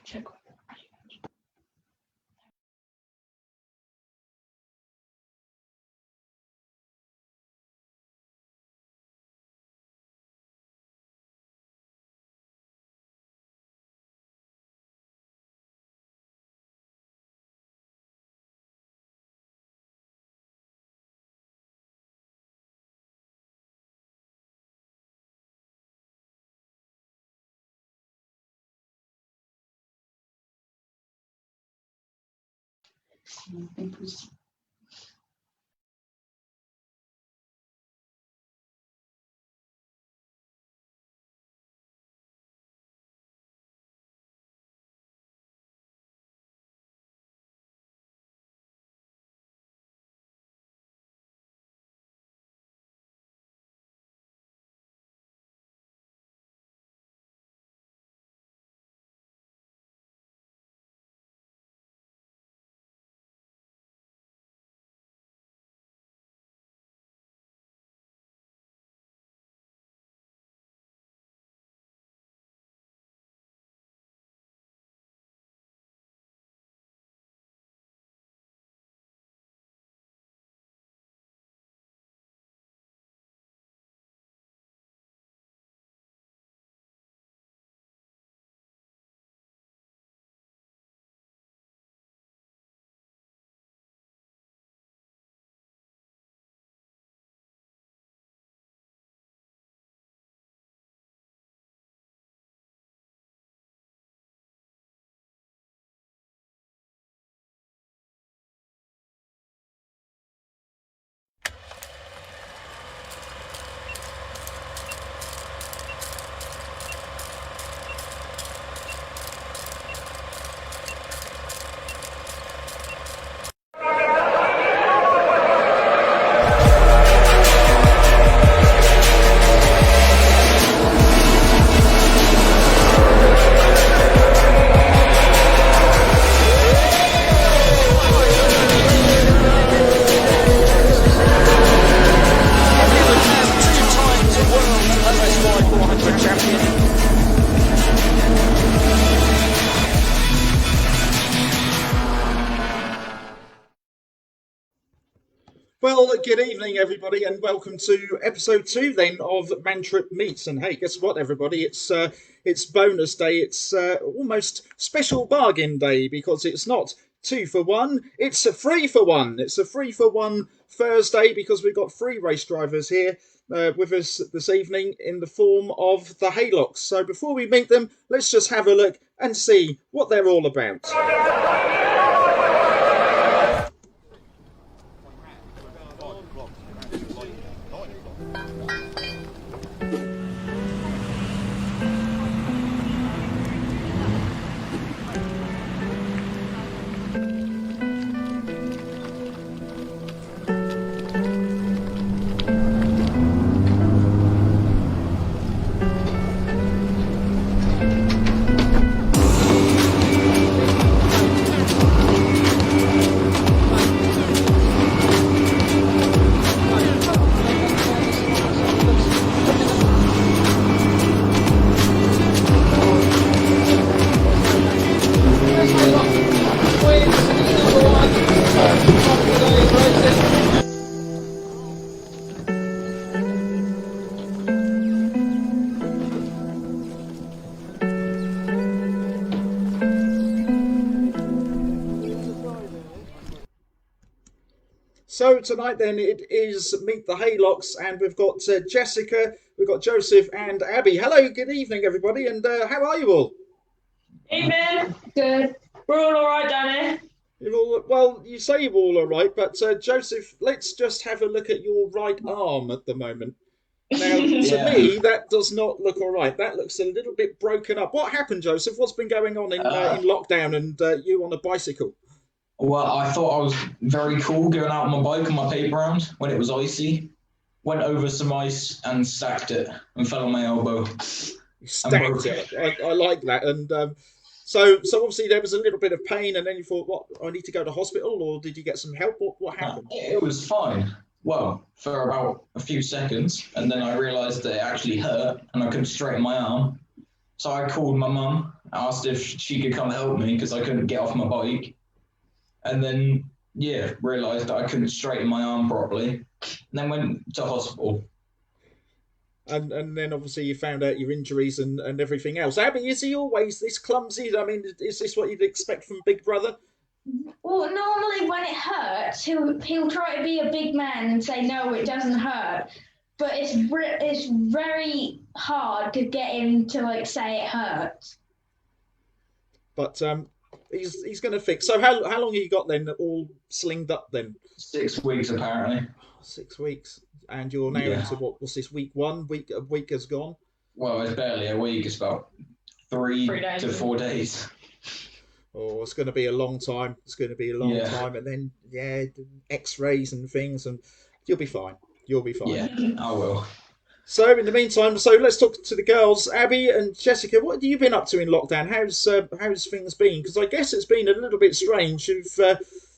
Check. Well, good evening, everybody, and welcome to episode 2 then of Mantripp Meets. And hey, guess what, everybody? It's bonus day. It's almost special bargain day because it's not 2 for 1. It's a 3 for 1. It's a 3 for 1 Thursday because we've got 3 race drivers here with us this evening in the form of the Haylocks. So before we meet them, let's just have a look and see what they're all about. So tonight then it is Meet the Haylocks, and we've got Jessica, we've got Joseph and Abby. Hello, good evening everybody, and how are you all? Evening. Good. We're all right down here. Well, you say you're all right, but Joseph, let's just have a look at your right arm at the moment. Now, to me, that does not look all right. That looks a little bit broken up. What happened, Joseph? What's been going on in lockdown and you on a bicycle? Well, I thought I was very cool going out on my bike on my paper round when it was icy. Went over some ice and stacked it and fell on my elbow. Stacked it. I like that. And so obviously there was a little bit of pain, and then you thought, what, I need to go to hospital, or did you get some help? What happened? It was fine. Well, for about a few seconds, and then I realised that it actually hurt, and I couldn't straighten my arm. So I called my mum, asked if she could come help me because I couldn't get off my bike, and then realised that I couldn't straighten my arm properly, and then went to hospital. And then obviously you found out your injuries and everything else. Abby, is he always this clumsy? I mean, is this what you'd expect from Big Brother? Well, normally when it hurts, he'll try to be a big man and say, no, it doesn't hurt. But it's very hard to get him to, like, say it hurts. But he's going to fix. So how long have you got then, all slinged up then? 6 weeks, apparently. 6 weeks. And you're now into what's this, week 1? A week has gone? Well, it's barely a week. It's about 3 to 4 days. Oh, it's going to be a long time. It's going to be a long time. And then, x-rays and things, and you'll be fine. You'll be fine. Yeah, I will. So in the meantime, let's talk to the girls. Abby and Jessica, what have you been up to in lockdown? How's things been? Because I guess it's been a little bit strange.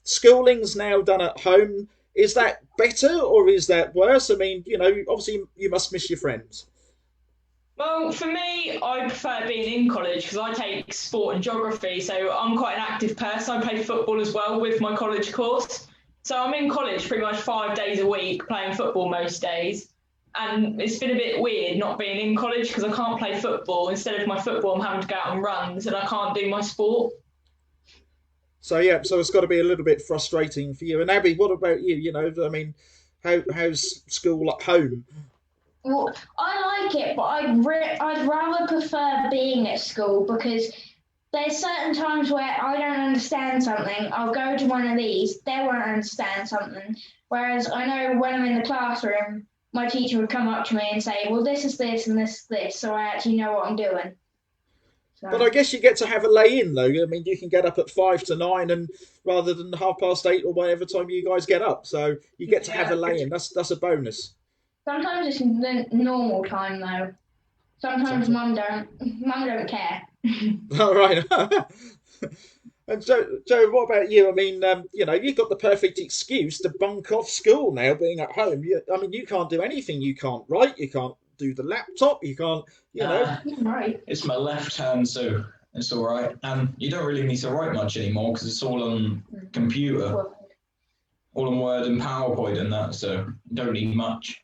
Schooling's now done at home. Is that better or is that worse? I mean, obviously you must miss your friends. Well, for me, I prefer being in college because I take sport and geography, so I'm quite an active person. I play football as well with my college course. So I'm in college pretty much 5 days a week playing football most days. And it's been a bit weird not being in college because I can't play football. Instead of my football, I'm having to go out on runs and I can't do my sport. So it's got to be a little bit frustrating for you. And Abby, what about you? I mean, how's school at home? Well, I like it, but I'd rather prefer being at school because there's certain times where I don't understand something. I'll go to one of these, they won't understand something. Whereas I know when I'm in the classroom, my teacher would come up to me and say, well, this is this and this is this, so I actually know what I'm doing. So. But I guess you get to have a lay-in, though. I mean, you can get up at 5 to 9 and rather than 8:30 or whatever time you guys get up. So you get to have a lay-in. That's a bonus. Sometimes it's the normal time, though. Sometimes Mum don't care. All right. And Joe, what about you? I mean, you've got the perfect excuse to bunk off school now, being at home. You can't do anything. You can't write. You can't do the laptop. You can't, Right. It's my left hand, so it's all right. And you don't really need to write much anymore because it's all on computer, all on Word and PowerPoint and that, so you don't need much.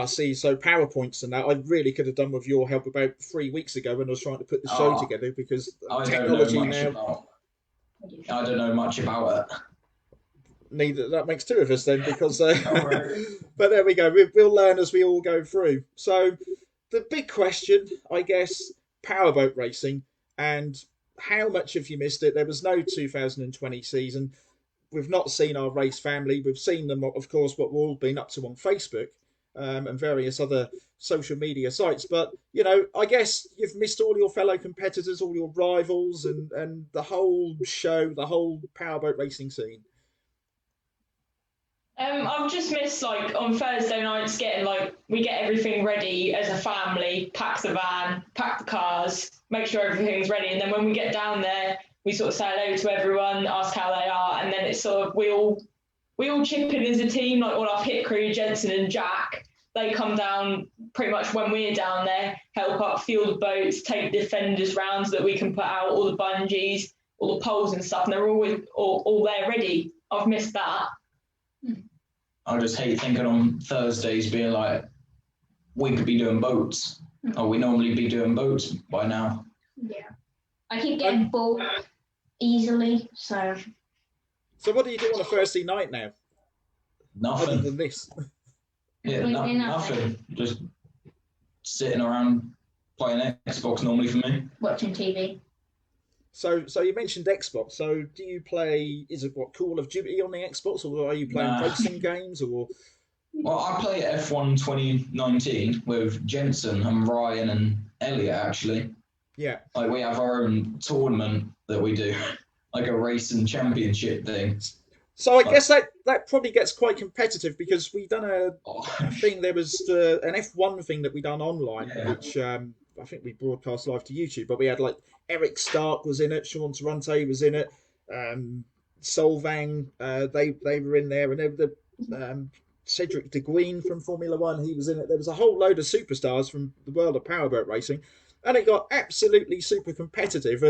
See, so PowerPoints and that, I really could have done with your help about 3 weeks ago when I was trying to put the show together because technology now. I don't know much about it. Neither, that makes two of us then because. But there we go. We'll learn as we all go through. So, the big question, I guess, powerboat racing and how much have you missed it? There was no 2020 season. We've not seen our race family. We've seen them, of course, what we've all been up to on Facebook. And various other social media sites. But, I guess you've missed all your fellow competitors, all your rivals, and the whole show, the whole powerboat racing scene. I've just missed, on Thursday nights we get everything ready as a family, pack the van, pack the cars, make sure everything's ready. And then when we get down there, we sort of say hello to everyone, ask how they are. And then it's sort of, we all chip in as a team, like all our pit crew, Jensen and Jack. They come down pretty much when we're down there, help up fuel the boats, take defenders round so that we can put out all the bungees, all the poles and stuff, and they're always all there ready. I've missed that. I just hate thinking on Thursdays being like, we could be doing boats. Or we normally be doing boats by now. Yeah. I keep getting bored easily, so... So what do you do on a Thursday night now? Nothing. Other than this? Yeah, nothing. Just sitting around playing Xbox normally for me. Watching TV. So you mentioned Xbox. So do you play, is it Call of Duty on the Xbox or are you playing racing games or? Well, I play F1 2019 with Jensen and Ryan and Elliot actually. Yeah. We have our own tournament that we do, like a racing championship thing. So I guess that probably gets quite competitive because we done a thing. There was an F1 thing that we done online, which I think we broadcast live to YouTube. But we had Eric Stark was in it, Sean Taronte was in it, Solvang. They were in there, and Cedric De Guin from Formula One. He was in it. There was a whole load of superstars from the world of powerboat racing, and it got absolutely super competitive.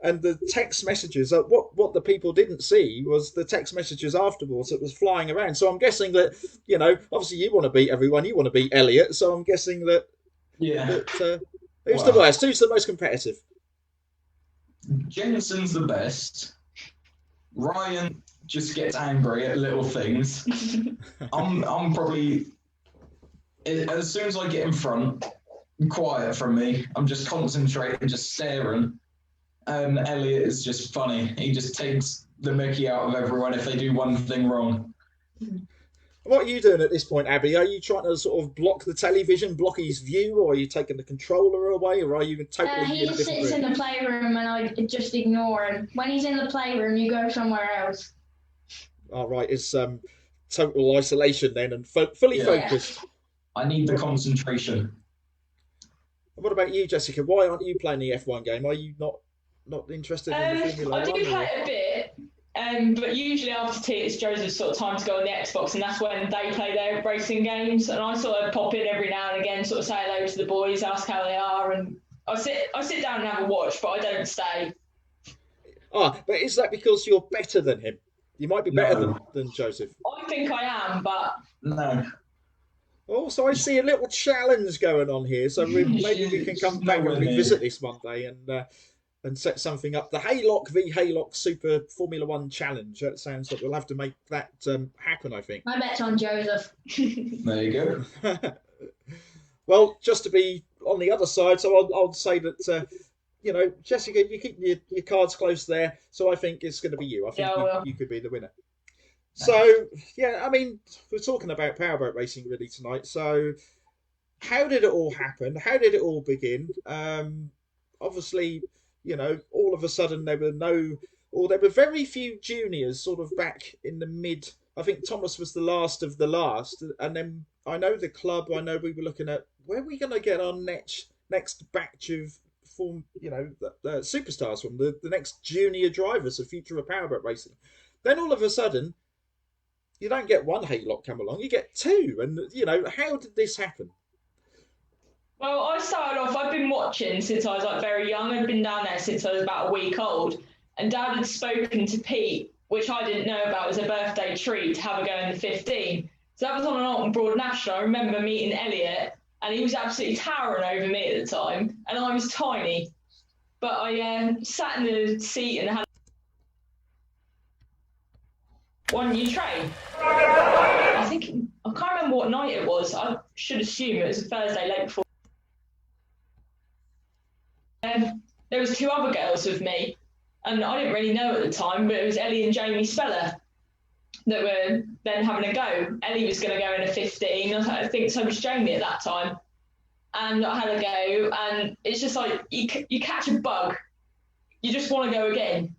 And the text messages, what the people didn't see was the text messages afterwards that was flying around. So I'm guessing that, obviously you want to beat everyone, you want to beat Elliot. So I'm guessing that who's the worst? Who's the most competitive? Jensen's the best. Ryan just gets angry at little things. I'm probably, as soon as I get in front, quiet from me. I'm just concentrating, just staring. And Elliot is just funny. He just takes the mickey out of everyone if they do one thing wrong. What are you doing at this point, Abby? Are you trying to sort of block the television, block his view, or are you taking the controller away, or are you totally? He sits in the playroom, and I just ignore him. When he's in the playroom, you go somewhere else. All right, it's total isolation then, and fully focused. I need the concentration. What about you, Jessica? Why aren't you playing the F1 game? Are you not interested in the Formula One? I do play it a bit, but usually after tea it's Joseph's sort of time to go on the Xbox, and that's when they play their racing games. And I sort of pop in every now and again, sort of say hello to the boys, ask how they are, and I sit down and have a watch, but I don't stay. But is that because you're better than him? You might be better than Joseph. I think I am, but no. Oh, so I see a little challenge going on here. So maybe we can come back and revisit this one day and set something up. The Haylock v Haylock Super Formula One Challenge. That sounds like we'll have to make that happen, I think. My bet's on Joseph. There you go. Well, just to be on the other side, so I'll say that, Jessica, you keep your cards close there. So I think it's going to be you. I think you could be the winner. So, I mean, we're talking about powerboat racing really tonight. So how did it all happen? How did it all begin? Obviously, all of a sudden there were very few juniors sort of back in the mid. I think Thomas was the last of the last. And then I know we were looking at where are we going to get our next batch of the superstars from, the next junior drivers, the future of powerboat racing. Then all of a sudden, you don't get one Haylock come along, you get two. And, how did this happen? Well, I started off, I've been watching since I was very young. I'd been down there since I was about a week old. And Dad had spoken to Pete, which I didn't know about as a birthday treat, to have a go in the 15. So that was on an Alton Broad National. I remember meeting Elliot, and he was absolutely towering over me at the time. And I was tiny. But I sat in the seat and had one new train. I can't remember what night it was. I should assume it was a Thursday late before. There was two other girls with me, and I didn't really know at the time, but it was Ellie and Jamie Speller that were then having a go. Ellie was going to go in a 15. I think so was Jamie at that time. And I had a go, and it's just like you catch a bug. You just want to go again.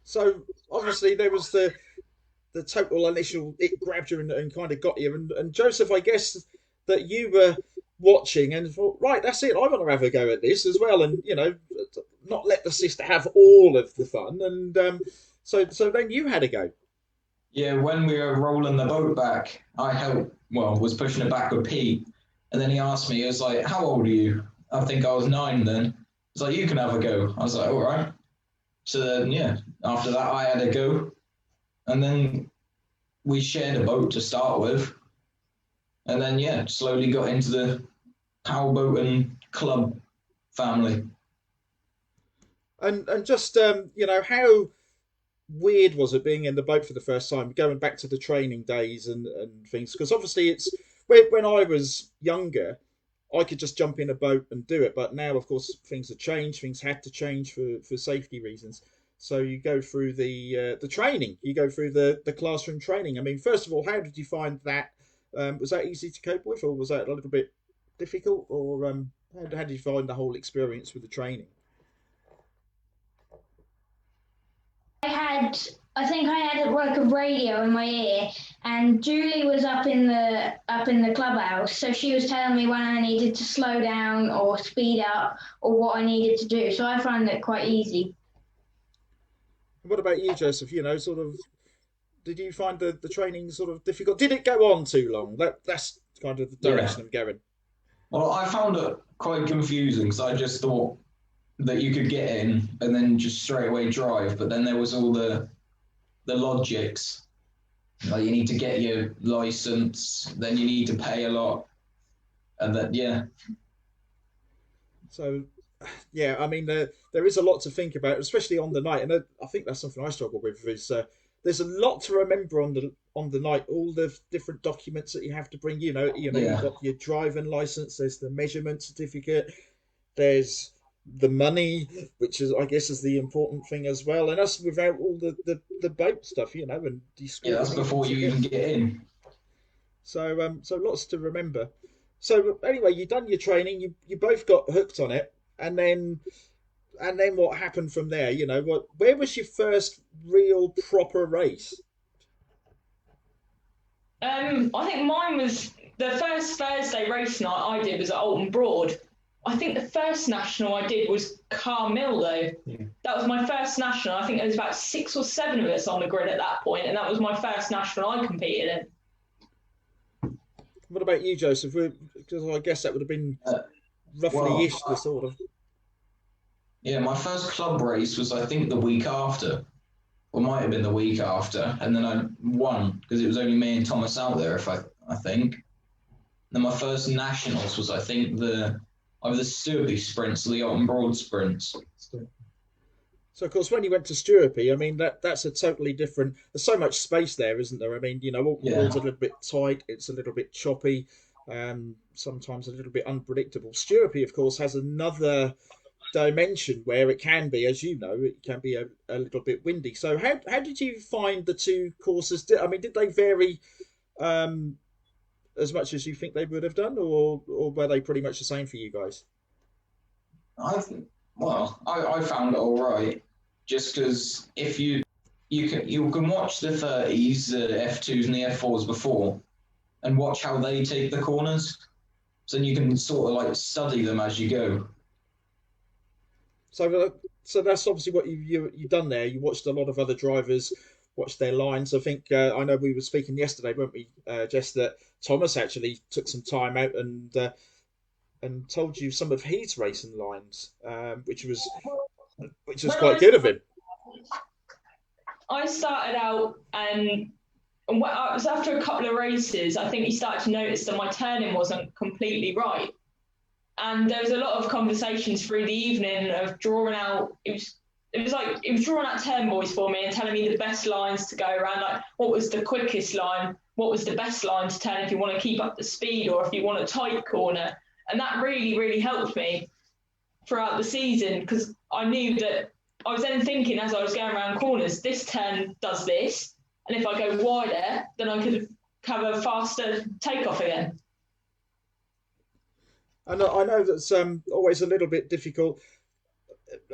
So obviously there was the total initial, it grabbed you and kind of got you. And Joseph, I guess that you were watching and thought, right, that's it, I want to have a go at this as well, and not let the sister have all of the fun. And so then you had a go. Yeah, when we were rolling the boat back, I was pushing it back with Pete, and then he asked me, he was like, how old are you? I think I was 9 then. He's like, you can have a go. I was like, all right. So then, after that I had a go, and then we shared a boat to start with, and then slowly got into the powerboat and club family. And just how weird was it being in the boat for the first time, going back to the training days and things? Because obviously it's when I was younger, I could just jump in a boat and do it, but now of course things have changed. Things had to change for safety reasons. So you go through the training, you go through the classroom training. I mean, first of all, how did you find that? Was that easy to cope with, or was that a little bit difficult, or how did you find the whole experience with the training? I think I had a radio in my ear, and Julie was up in the clubhouse, so she was telling me when I needed to slow down or speed up or what I needed to do. So I found it quite easy. What about you, Joseph? Sort of Did you find the training sort of difficult? Did it go on too long? That's kind of the direction I'm going. Well, I found it quite confusing because I just thought that you could get in and then just straight away drive, but then there was all the logics. Like you need to get your license, then you need to pay a lot, and then So, yeah, I mean, there is a lot to think about, especially on the night, and I think that's something I struggle with. Is there's a lot to remember on the night, all the different documents that you have to bring. You've got your driving license, there's the measurement certificate, there's the money, which is I guess is the important thing as well, and that's without all the boat stuff, and that's before you even get in. So lots to remember. So anyway, you done your training, you both got hooked on it, and then what happened from there? Where was your first real proper race? I think mine was the first Thursday race night I did was at Alton Broad. I think the first national I did was Carmill though. Yeah. That was my first national. I think there was about 6 or 7 of us on the grid at that point, and that was my first national I competed in. What about you, Joseph? Because I guess that would have been roughly-ish the sort of. Yeah, my first club race was I think the week after, or might have been the week after, and then I won because it was only me and Thomas out there. I think. Then my first nationals was I think the Sturpey sprints, the Alton Broad sprints. So of course, when you went to Sturpey, I mean that's a totally different. There's so much space there, isn't there? I mean, Alton Broad's a little bit tight. It's a little bit choppy. Sometimes a little bit unpredictable. Sturpey, of course, has another dimension where it can be, as you know, it can be a little bit windy. So how did you find the two courses? Did they vary as much as you think they would have done, or were they pretty much the same for you guys? I found it all right, just because if you can watch the 30s, the F2s and the F4s before, and watch how they take the corners, so then you can sort of like study them as you go. So that's obviously what you've done there. You watched a lot of other drivers, watched their lines. I think I know we were speaking yesterday, weren't we, Jess, that Thomas actually took some time out and told you some of his racing lines, which was quite good of him. I started out and it was after a couple of races. I think he started to notice that my turning wasn't completely right. And there was a lot of conversations through the evening of drawing out. It was drawing out turn boys for me and telling me the best lines to go around, like what was the quickest line, what was the best line to turn if you want to keep up the speed or if you want a tight corner. And that really, really helped me throughout the season because I knew that I was then thinking as I was going around corners, this turn does this. And if I go wider, then I could have a faster takeoff again. And I know that's always a little bit difficult.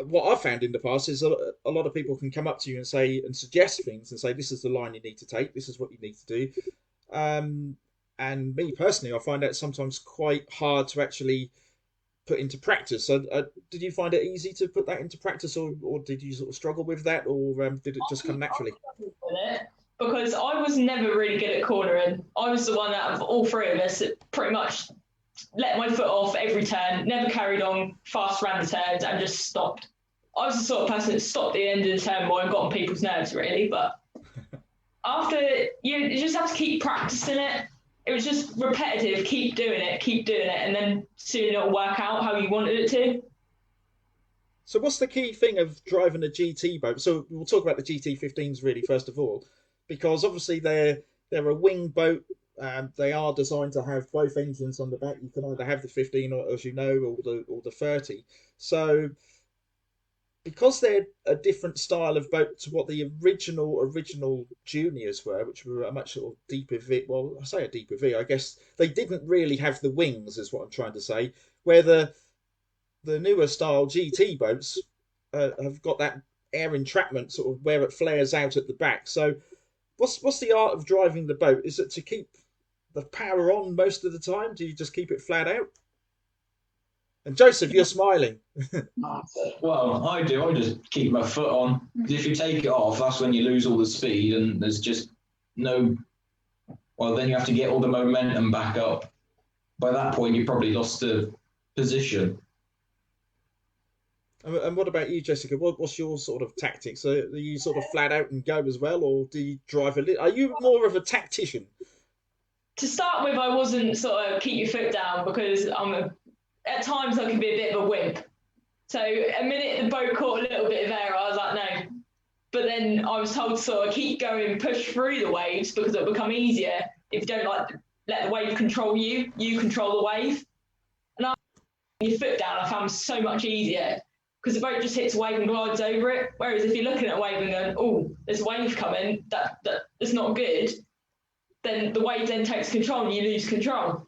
What I've found in the past is a lot of people can come up to you and say and suggest things and say, this is the line you need to take, this is what you need to do. And me personally, I find that sometimes quite hard to actually put into practice. So did you find it easy to put that into practice, or did you sort of struggle with that, or did it just come naturally? Because I was never really good at cornering. I was the one out of all 3 of us that pretty much let my foot off every turn, never carried on fast around the turns and just stopped. I was the sort of person that stopped at the end of the turn more and got on people's nerves really, but after you just have to keep practicing it. It was just repetitive, keep doing it, and then soon it'll work out how you wanted it to. So what's the key thing of driving a GT boat? So we'll talk about the GT15s really first of all, because obviously they're a wing boat. They are designed to have both engines on the back. You can either have the 15 or, as you know, or the 30. So because they're a different style of boat to what the original juniors were, which were a much sort of deeper V. Well, I say a deeper V. I guess they didn't really have the wings, is what I'm trying to say. Where the newer style GT boats have got that air entrapment sort of where it flares out at the back. So what's the art of driving the boat? Is it to keep the power on most of the time? Do you just keep it flat out? And Joseph, you're smiling. Well, I do. I just keep my foot on. If you take it off, that's when you lose all the speed, and there's just no, well, then you have to get all the momentum back up. By that point, you probably lost the position. And what about you, Jessica? What's your sort of tactics? So do you sort of flat out and go as well, or do you drive a little? Are you more of a tactician? To start with, I wasn't sort of keep your foot down because at times I can be a bit of a wimp. So a minute the boat caught a little bit of air, I was like, no. But then I was told to sort of keep going, push through the waves because it'll become easier if you don't like let the wave control you. You control the wave. And your foot down, I found so much easier because the boat just hits a wave and glides over it. Whereas if you're looking at a wave and going, oh, there's a wave coming, that's not good, then the wave then takes control and you lose control.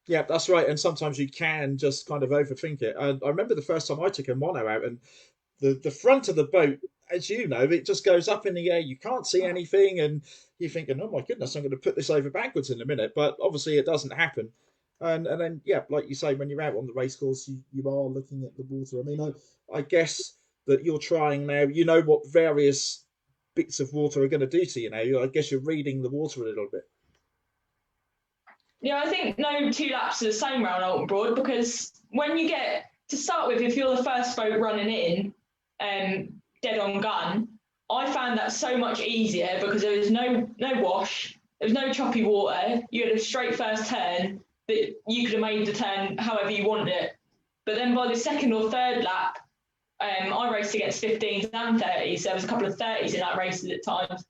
Yeah, that's right. And sometimes you can just kind of overthink it. And I remember the first time I took a mono out, and the front of the boat, as you know, it just goes up in the air. You can't see anything, and you're thinking, oh my goodness, I'm going to put this over backwards in a minute. But obviously, it doesn't happen. And then, yeah, like you say, when you're out on the race course, you are looking at the water. I mean, I guess that you're trying now. You know what various bits of water are going to do to you now. I guess you're reading the water a little bit. Yeah, I think no 2 laps are the same round Alton Broad because when you get to start with, if you're the first boat running in, dead on gun, I found that so much easier because there was no wash, there was no choppy water. You had a straight first turn that you could have made the turn however you wanted it. But then by the second or third lap, I raced against 15s and 30s. So there was a couple of 30s in that race at times.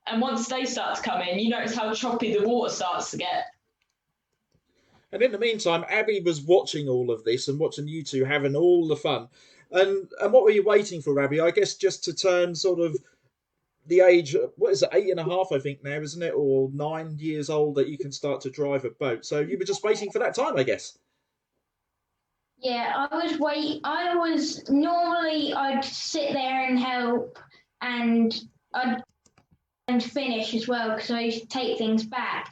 And once they start to come in, you notice how choppy the water starts to get. And in the meantime, Abby was watching all of this and watching you two having all the fun. And what were you waiting for, Abby? I guess just to turn sort of the age, what is it, 8.5, I think now, isn't it? Or 9 years old that you can start to drive a boat. So you were just waiting for that time, I guess. Yeah, I'd sit there and help, and I'd finish as well because I used to take things back.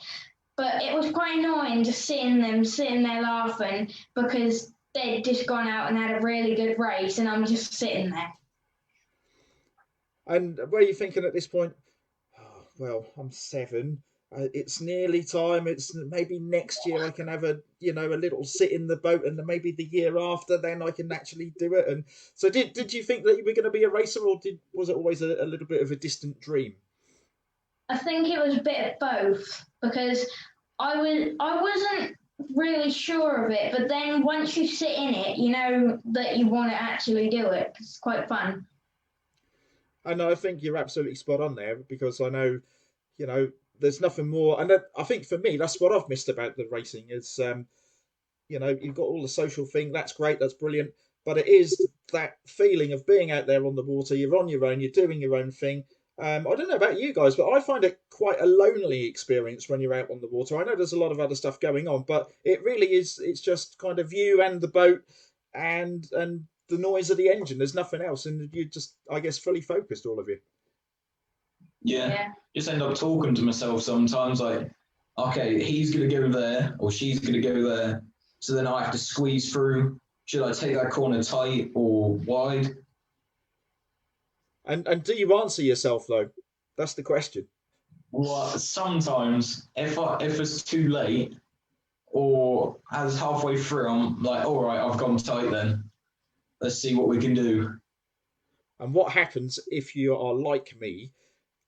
But it was quite annoying just sitting there laughing because they'd just gone out and had a really good race and I'm just sitting there. And were you thinking at this point, oh, well, I'm 7. It's nearly time. It's maybe next year I can have a little sit in the boat, and then maybe the year after then I can actually do it. And so did you think that you were going to be a racer, or was it always a little bit of a distant dream? I think it was a bit of both because I wasn't really sure of it, but then once you sit in it, you know that you want to actually do it. It's quite fun. And I think you're absolutely spot on there because I know, there's nothing more. And I think for me, that's what I've missed about the racing is, you've got all the social thing. That's great. That's brilliant. But it is that feeling of being out there on the water. You're on your own. You're doing your own thing. I don't know about you guys, but I find it quite a lonely experience when you're out on the water. I know there's a lot of other stuff going on, but it really is. It's just kind of you and the boat and the noise of the engine. There's nothing else, and you just, I guess, fully focused, all of you. Yeah. Just end up talking to myself sometimes, like, okay, he's gonna go there or she's gonna go there, so then I have to squeeze through. Should I take that corner tight or wide? And do you answer yourself though? That's the question. Well, sometimes if it's too late or as halfway through, I'm like, all right, I've gone tight then. Let's see what we can do. And what happens if you are like me?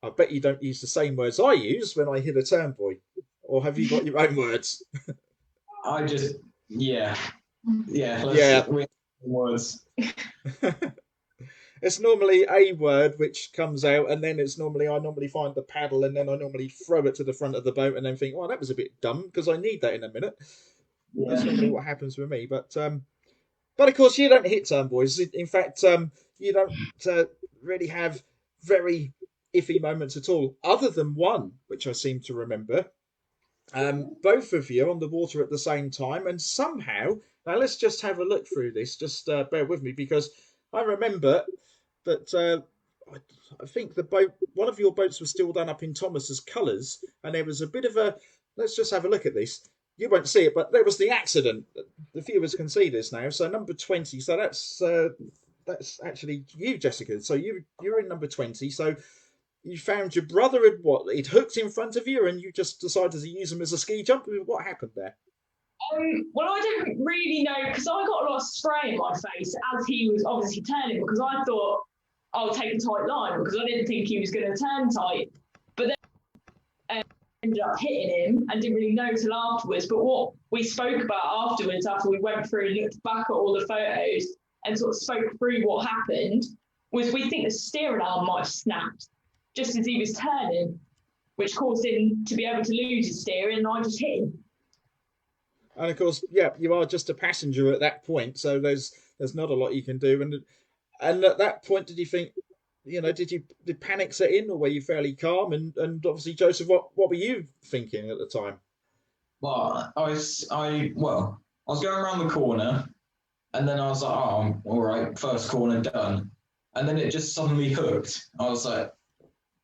I bet you don't use the same words I use when I hit a turn, boy. Or have you got your own words? I just, yeah. We have words. It's normally a word which comes out, and then I normally find the paddle, and then I normally throw it to the front of the boat, and then think, "Oh, that was a bit dumb because I need that in a minute." Yeah. That's normally what happens with me. But of course, you don't hit turn, boys. In fact, you don't really have very iffy moments at all, other than one, which I seem to remember. Both of you on the water at the same time, and somehow, now let's just have a look through this. Just bear with me because I remember that I think one of your boats was still done up in Thomas's colours, and there was a bit of a. Let's just have a look at this. You won't see it, but there was the accident. The viewers can see this now. So number 20. So that's actually you, Jessica. So you're in number 20. So you found your brother had what? He'd hooked in front of you, and you just decided to use him as a ski jump. What happened there? Well, I didn't really know because I got a lot of spray in my face as he was obviously turning because I thought I'll take a tight line because I didn't think he was going to turn tight. But then ended up hitting him and didn't really know till afterwards. But what we spoke about afterwards, after we went through and looked back at all the photos and sort of spoke through what happened, was we think the steering arm might have snapped just as he was turning, which caused him to be able to lose his steering, and I just hit him. And of course, yeah, you are just a passenger at that point, so there's not a lot you can do. And at that point, did you think, did panic set in, or were you fairly calm? And obviously, Joseph, what were you thinking at the time? Well, I was going around the corner, and then I was like, oh, all right, first corner done. And then it just suddenly hooked. I was like,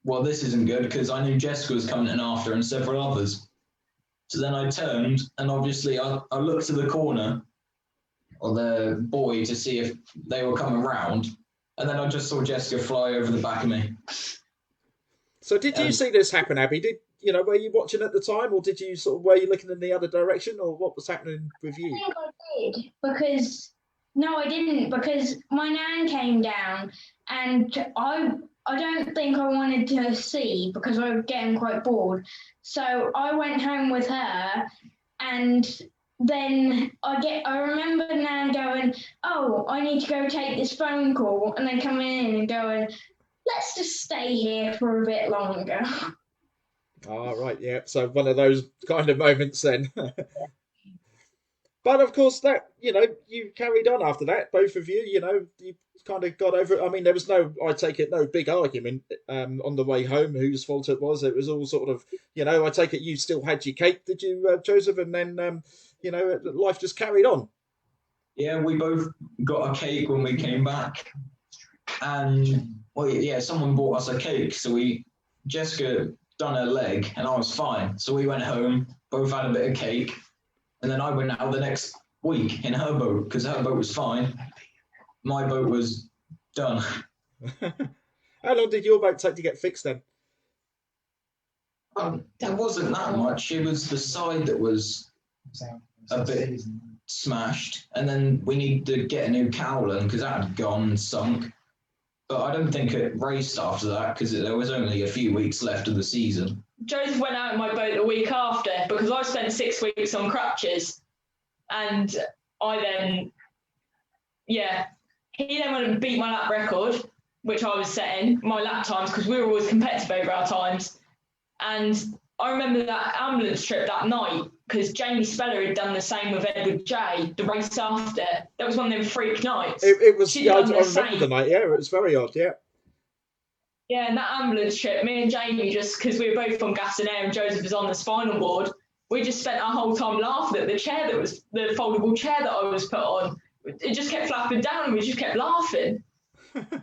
well, this isn't good because I knew Jessica was coming in after and several others. So then I turned, and obviously I looked to the corner of the boy to see if they were coming round, and then I just saw Jessica fly over the back of me. So did you see this happen, Abby? Were you watching at the time, or did you were you looking in the other direction, or what was happening with you? I think I did because no, I didn't because my nan came down and I don't think I wanted to see because I was getting quite bored. So I went home with her, and then I remember Nan going, oh, I need to go take this phone call, and then coming in and going, let's just stay here for a bit longer. Ah, right, yeah. So one of those kind of moments then. But of course, that you carried on after that. Both of you, you kind of got over it. I mean, there was I take it, no big argument on the way home whose fault it was. It was all sort of, I take it you still had your cake, did you, Joseph? And then, life just carried on. Yeah, we both got a cake when we came back, and someone bought us a cake. So Jessica done her leg, and I was fine. So we went home, both had a bit of cake. And then I went out the next week in her boat because her boat was fine. My boat was done. How long did your boat take to get fixed then? There wasn't that much. It was the side that was a bit smashed. And then we needed to get a new cowling because that had gone and sunk. But I don't think it raced after that because there was only a few weeks left of the season. Joseph went out in my boat the week after because I spent 6 weeks on crutches, and he then went and beat my lap record, which I was setting my lap times because we were always competitive over our times. And I remember that ambulance trip that night because Jamie Speller had done the same with Edward J the race after. That was one of them freak nights. It was. I remember the night. Yeah, it was very odd. Yeah. Yeah, and that ambulance trip, me and Jamie, just because we were both on gas and air and Joseph was on the spinal board, we just spent our whole time laughing at the chair that was the foldable chair that I was put on. It just kept flapping down and we just kept laughing. And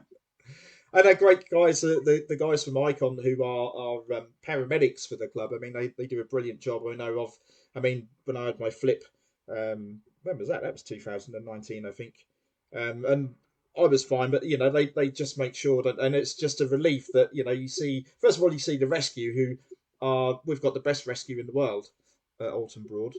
they're great guys, the guys from Icon who are paramedics for the club. I mean, they do a brilliant job. I know of, when I had my flip, when was that? That was 2019, I think. And I was fine, but they just make sure that, and it's just a relief that you see. First of all, you see the rescue we've got the best rescue in the world at Alton Broad.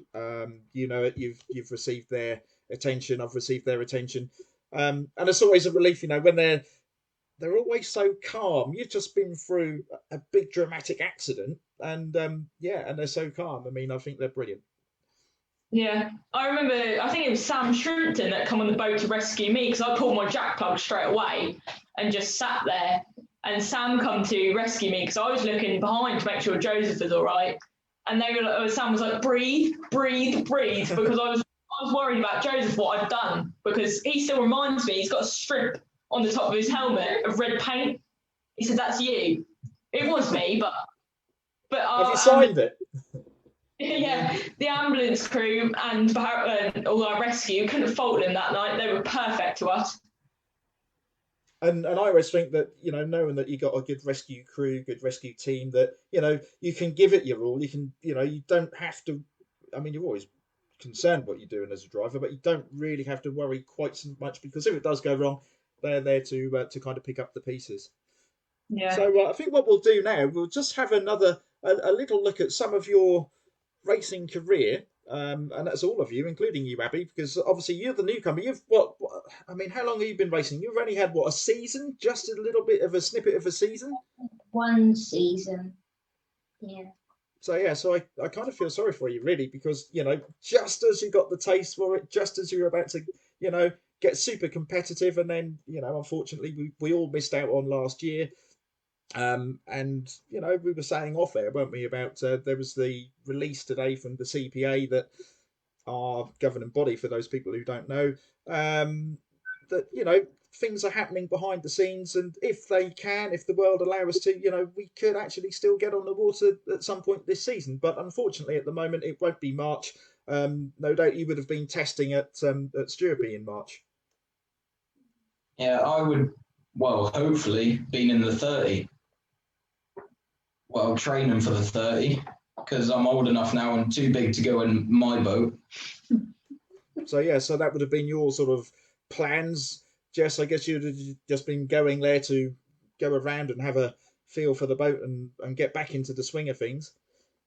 You've received their attention. I've received their attention, and it's always a relief. When they're always so calm. You've just been through a big dramatic accident, and and they're so calm. I think they're brilliant. Yeah, I remember, I think it was Sam Shrimpton that come on the boat to rescue me because I pulled my jack plug straight away and just sat there. And Sam come to rescue me because I was looking behind to make sure Joseph was all right. And Sam was like, breathe, breathe, breathe, because I was worried about Joseph, what I'd done, because he still reminds me, he's got a strip on the top of his helmet of red paint. He said, that's you. It was me, but have you signed it? Yeah, the ambulance crew and all our rescue couldn't fault them that night. They were perfect to us. And I always think that, knowing that you got a good rescue crew, good rescue team, that, you can give it your all. You can, you don't have to, you're always concerned what you're doing as a driver, but you don't really have to worry quite so much because if it does go wrong, they're there to kind of pick up the pieces. Yeah. So I think what we'll do now, we'll just have a little look at some of your racing career, and that's all of you, including you, Abby, because obviously you're the newcomer. I mean, how long have you been racing? You've only had, what, a season? Just a little bit of a snippet of a season? One season. Yeah. So yeah, so I kind of feel sorry for you, really, because, just as you got the taste for it, just as you were about to, get super competitive, and then, unfortunately, we all missed out on last year. And we were saying off air, weren't we, about there was the release today from the CPA, that our governing body, for those people who don't know, that things are happening behind the scenes, and if the world allow us to, we could actually still get on the water at some point this season. But unfortunately, at the moment, it won't be March. No doubt you would have been testing at Sturpey in March. Yeah, I would. Well, hopefully, been in the 30. Well, training for the 30, because I'm old enough now and too big to go in my boat. So yeah, so that would have been your sort of plans, Jess. I guess you'd have just been going there to go around and have a feel for the boat and get back into the swing of things.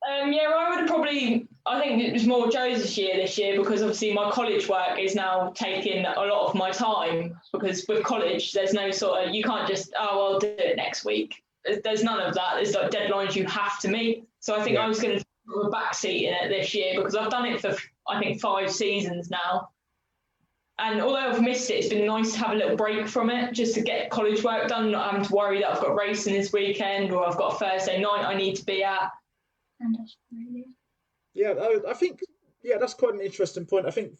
Yeah, I would have probably. I think it was more Joe's year this year, because obviously my college work is now taking a lot of my time. Because with college, there's no sort of, you can't just, I'll do it next week. There's none of that. There's like deadlines you have to meet. So I think I was going to take a backseat in it this year, because I've done it for, I think, 5 seasons now. And although I've missed it, it's been nice to have a little break from it, just to get college work done, not having to worry that I've got racing this weekend, or I've got a Thursday night I need to be at. Yeah, I think, that's quite an interesting point. I think,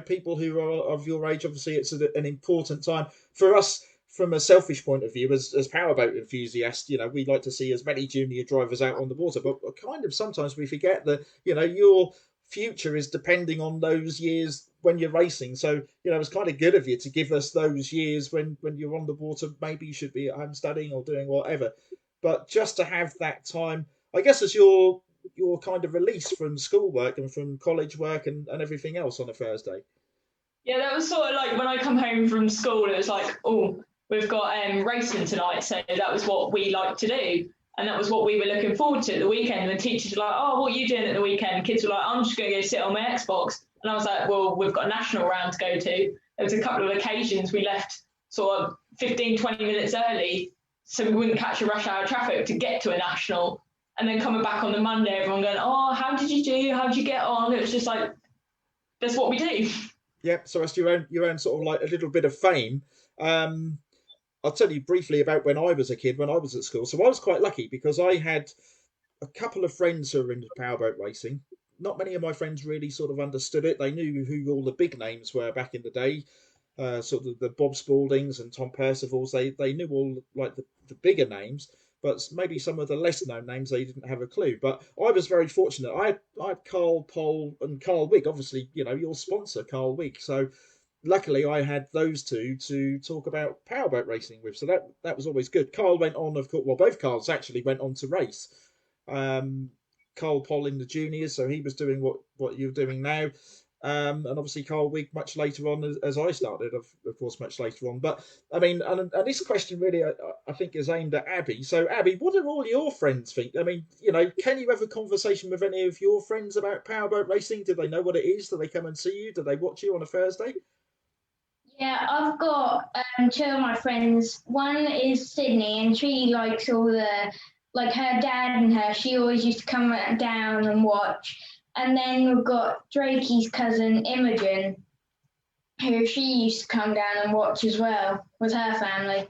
people who are of your age, obviously it's an important time for us. From a selfish point of view, as powerboat enthusiasts, we like to see as many junior drivers out on the water, but kind of sometimes we forget that, your future is depending on those years when you're racing. So, it's kind of good of you to give us those years when you're on the water. Maybe you should be at home studying or doing whatever. But just to have that time, I guess, as your kind of release from schoolwork and from college work and everything else on a Thursday. Yeah, that was sort of like when I come home from school, it was like, oh, we've got racing tonight. So that was what we like to do. And that was what we were looking forward to at the weekend. And teachers were like, oh, what are you doing at the weekend? Kids were like, I'm just going to go sit on my Xbox. And I was like, well, we've got a national round to go to. There was a couple of occasions we left sort of 15, 20 minutes early, so we wouldn't catch a rush hour traffic to get to a national. And then coming back on the Monday, everyone going, oh, how did you do? How did you get on? It was just like, that's what we do. Yeah, so as your own sort of like a little bit of fame. I'll tell you briefly about when I was a kid, when I was at school. So I was quite lucky, because I had a couple of friends who were into powerboat racing. Not many of my friends really sort of understood it. They knew who all the big names were back in the day, sort of the Bob Spaldings and Tom Percivals. They knew all like the bigger names, but maybe some of the less known names they didn't have a clue. But I was very fortunate. I had Carl Poll and Carl Wigg, obviously, your sponsor, Carl Wigg. So luckily I had those two to talk about powerboat racing with. So that was always good. Carl went on, of course, well, both Carls actually went on to race. Carl Poll in the juniors, so he was doing what you're doing now. And obviously Carl Wigg much later on, as I started, of course, much later on. But I mean, and this question really, I think, is aimed at Abby. So, Abby, what do all your friends think? I mean, can you have a conversation with any of your friends about powerboat racing? Do they know what it is? Do they come and see you? Do they watch you on a Thursday? Yeah, I've got 2 of my friends. One is Sydney, and she likes all the, like her dad and her, she always used to come down and watch. And then we've got Drakey's cousin, Imogen, who she used to come down and watch as well with her family.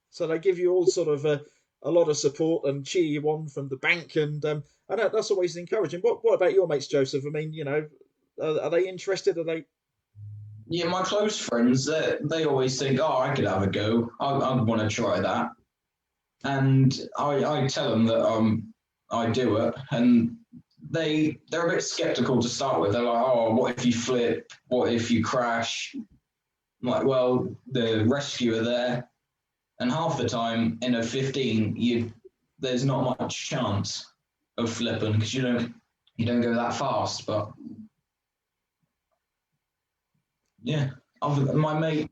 So they give you all sort of a lot of support and cheer you on from the bank, and that's always encouraging. What about your mates, Joseph? I mean, are they interested? Are they? Yeah, my close friends, they always think, oh, I could have a go. I'd want to try that. And I tell them that I do it, and they're a bit skeptical to start with. They're like, oh, what if you flip? What if you crash? I'm like, well, the rescue are there, and half the time in a 15, there's not much chance of flipping, because you don't go that fast. But yeah, my mate,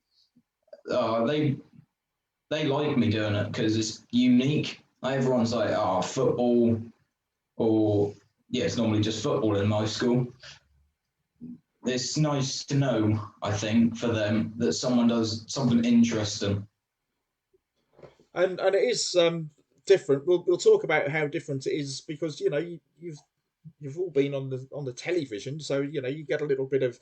they like me doing it because it's unique. Like, everyone's like, oh, football, or yeah, it's normally just football in my school. It's nice to know, I think, for them that someone does something interesting. And it is different. We'll talk about how different it is because you've all been on the television, so you get a little bit of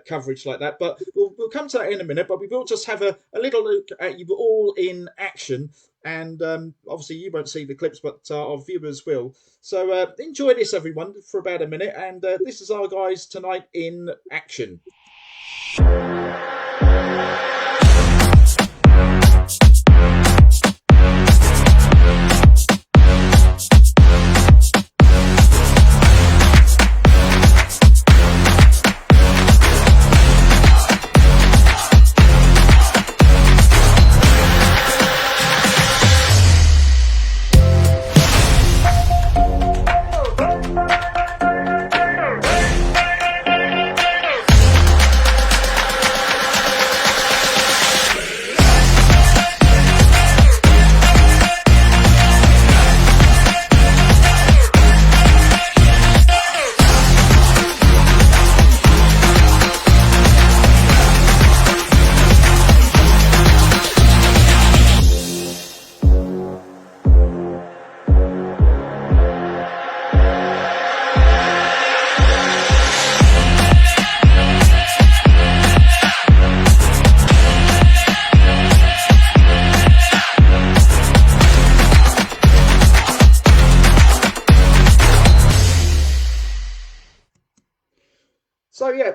coverage like that. But we'll come to that in a minute. But we will just have a little look at you all in action, and obviously you won't see the clips, but our viewers will. So enjoy this, everyone, for about a minute, and this is our guys tonight in action.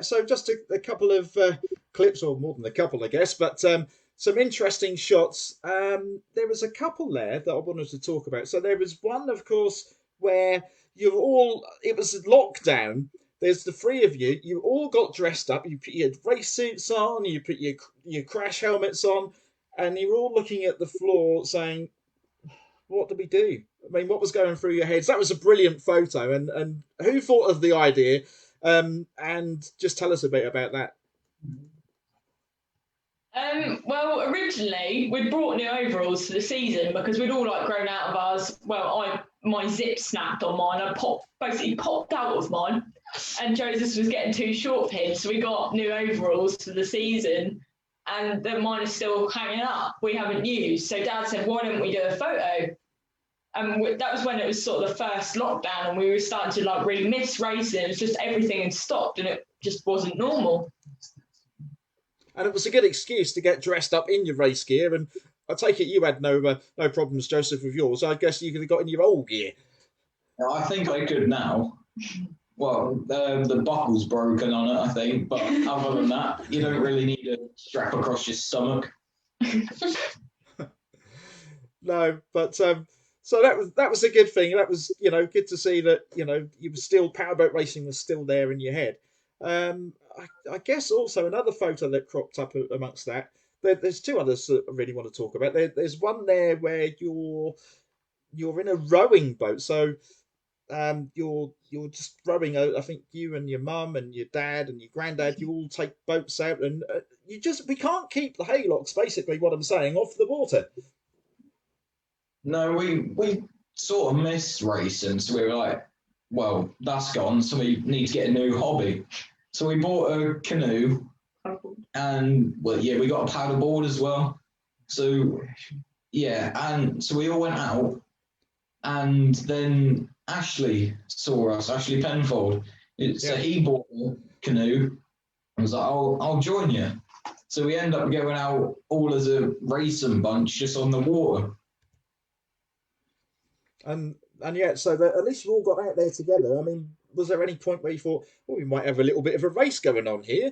So just a couple of clips, or more than a couple, I guess, but some interesting shots. There was a couple there that I wanted to talk about. So there was one, of course, where it was lockdown. There's the three of you. You all got dressed up. You put your race suits on. You put your crash helmets on, and you were all looking at the floor, saying, "What do we do?" I mean, what was going through your heads? That was a brilliant photo, and who thought of the idea? And just tell us a bit about that. Well, originally we'd brought new overalls for the season because we'd all grown out of ours. Well, my zip snapped on mine. I basically popped out of mine, and Joseph was getting too short for him, so we got new overalls for the season, and mine is still hanging up. We haven't used. So Dad said, "Why don't we do a photo?" And that was when it was sort of the first lockdown, and we were starting to really miss racing. It was just everything had stopped, and it just wasn't normal. And it was a good excuse to get dressed up in your race gear. And I take it you had no problems, Joseph, with yours. I guess you could have got in your old gear. I think I could now. Well, the buckle's broken on it, I think. But other than that, you don't really need a strap across your stomach. No, but so that was a good thing. That was good to see that you were still, powerboat racing was still there in your head. I guess also another photo that cropped up amongst that. There's two others that I really want to talk about. There's one there where you're in a rowing boat. So you're just rowing. I think you and your mum and your dad and your granddad, you all take boats out, and we can't keep the Haylocks, basically what I'm saying, off the water. No, we sort of missed racing, so we were like, well, that's gone, so we need to get a new hobby. So we bought a canoe, and we got a paddleboard as well. So and so we all went out, and then Ashley saw us, Ashley Penfold. So he bought a canoe. I was like, I'll join you. So we end up going out all as a racing bunch, just on the water. And so at least you all got out there together. I mean, was there any point where you thought, we might have a little bit of a race going on here?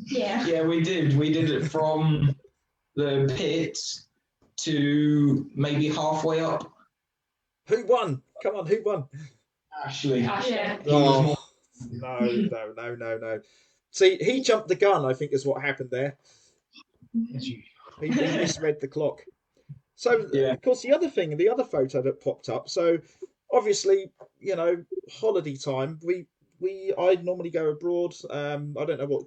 Yeah. Yeah, we did. We did it from the pits to maybe halfway up. Who won? Come on, who won? Ashley. Oh, no. See, he jumped the gun, I think is what happened there. He misread the clock. So, of course, the other photo that popped up. So, obviously, holiday time. I normally go abroad. I don't know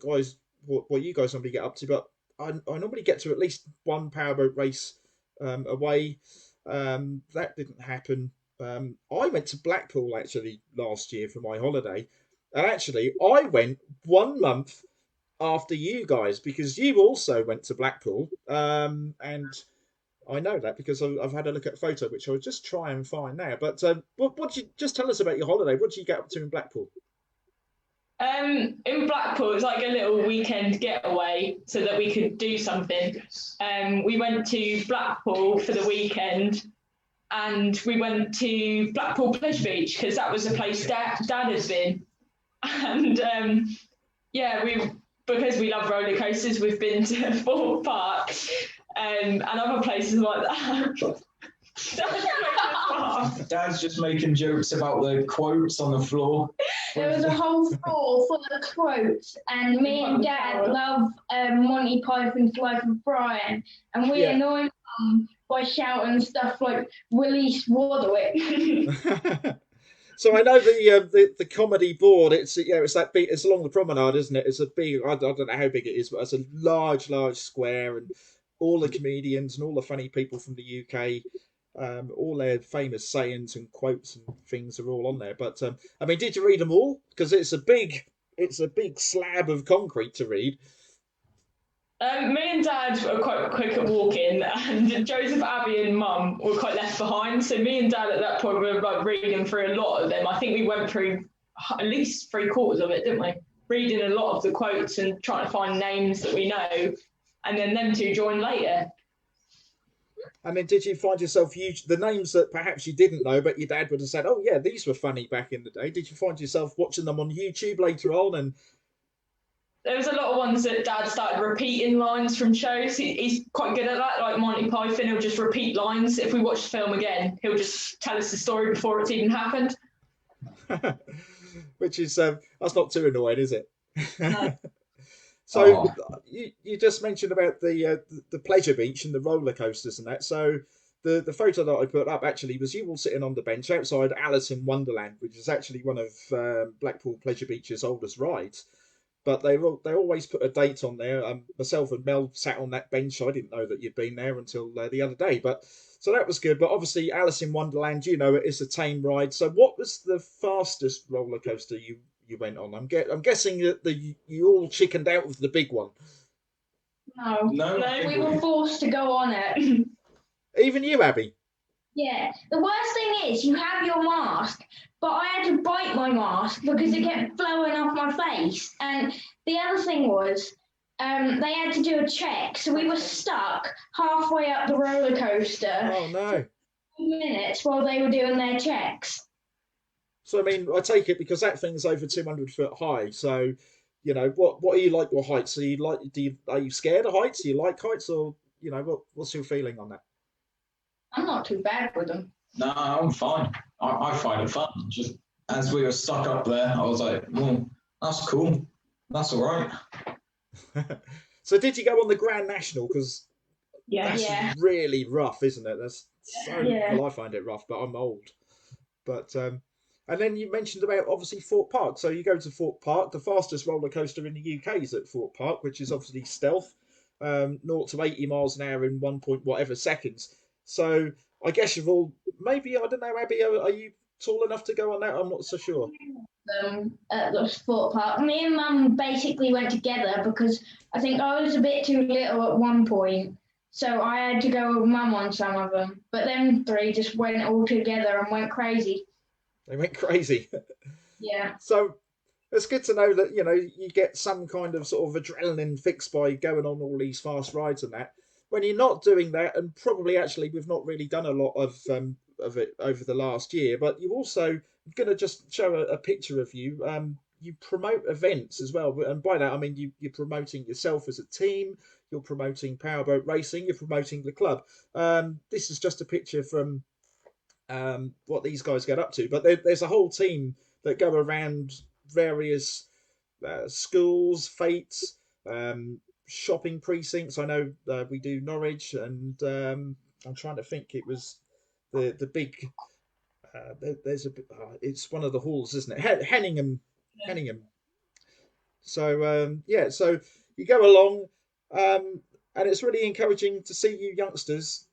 what you guys normally get up to, but I normally get to at least one powerboat race away. That didn't happen. I went to Blackpool actually last year for my holiday, and actually I went 1 month after you guys because you also went to Blackpool, and I know that because I've had a look at a photo which I'll just try and find now. But what did you just tell us about your holiday? What did you get up to in Blackpool? In Blackpool, it was like a little weekend getaway so that we could do something. We went to Blackpool for the weekend, and we went to Blackpool Pleasure Beach because that was the place Dad has been. And yeah, because we love roller coasters, we've been to Fort Park and other places like that. Dad's just making jokes about the quotes on the floor. There was a whole floor full of quotes, and me and Dad love Monty Python's Life of Brian, and we annoy Mum by shouting stuff like "Release Warwick." So I know the comedy board. It's it's that big. It's along the promenade, isn't it? It's a big. I don't know how big it is, but it's a large square, and all the comedians and all the funny people from the UK. All their famous sayings and quotes and things are all on there. But I mean, did you read them all? Because it's a big slab of concrete to read. Me and Dad were quite quick at walking, and Joseph, Abby, and Mum were quite left behind. So me and Dad at that point were like reading through a lot of them. I think we went through at least 3/4 of it, didn't we? Reading a lot of the quotes and trying to find names that we know, and then them two joined later. And then did you find yourself the names that perhaps you didn't know, but your dad would have said, "Oh yeah, these were funny back in the day." Did you find yourself watching them on YouTube later on? And there was a lot of ones that Dad started repeating lines from shows. He's quite good at that, like Monty Python. He'll just repeat lines. If we watch the film again, he'll just tell us the story before it's even happened. Which is that's not too annoying, is it? No. So you just mentioned about the pleasure beach and the roller coasters and that. So the photo that I put up actually was you all sitting on the bench outside Alice in Wonderland, which is actually one of Blackpool Pleasure Beach's oldest rides. But they always put a date on there. Myself and Mel sat on that bench. I didn't know that you'd been there until the other day. But so that was good. But obviously Alice in Wonderland, you know, it is a tame ride. So what was the fastest roller coaster you went on? I'm guessing that you all chickened out with the big one. No, we were forced to go on it. Even you, Abby? Yeah. The worst thing is you have your mask, but I had to bite my mask because it kept flowing off my face. And the other thing was they had to do a check, so we were stuck halfway up the roller coaster. Oh no! 2 minutes while they were doing their checks. So I mean, I take it because that thing's over 200 foot high. So, you know, what are you like with heights? Are you scared of heights? Do you like heights, or you know, what's your feeling on that? I'm not too bad with them. No, I'm fine. I find it fun. Just as we were stuck up there, I was like, well, that's cool. That's all right. So did you go on the Grand National? Because that's really rough, isn't it? That's well, I find it rough, but I'm old. But and then you mentioned about obviously Fort Park. So you go to Fort Park. The fastest roller coaster in the UK is at Fort Park, which is obviously stealth, 0 to 80 miles an hour in 1 point whatever seconds. So I guess you've all maybe I don't know, Abby, are you tall enough to go on that? I'm not so sure. At the Fort Park, me and Mum basically went together because I think I was a bit too little at one point, so I had to go with Mum on some of them. But them three just went all together and went crazy. They went crazy. Yeah. So it's good to know that, you know, you get some kind of sort of adrenaline fix by going on all these fast rides and that. When you're not doing that, and probably actually we've not really done a lot of it over the last year, but you also going to just show a picture of you. You promote events as well, and by that I mean you're promoting yourself as a team. You're promoting powerboat racing. You're promoting the club. This is just a picture from what these guys get up to, but there's a whole team that go around various schools, fetes, shopping precincts. I know we do Norwich, and I'm trying to think. It was the big. There's it's one of the halls, isn't it? Henningham. So so you go along. And it's really encouraging to see you youngsters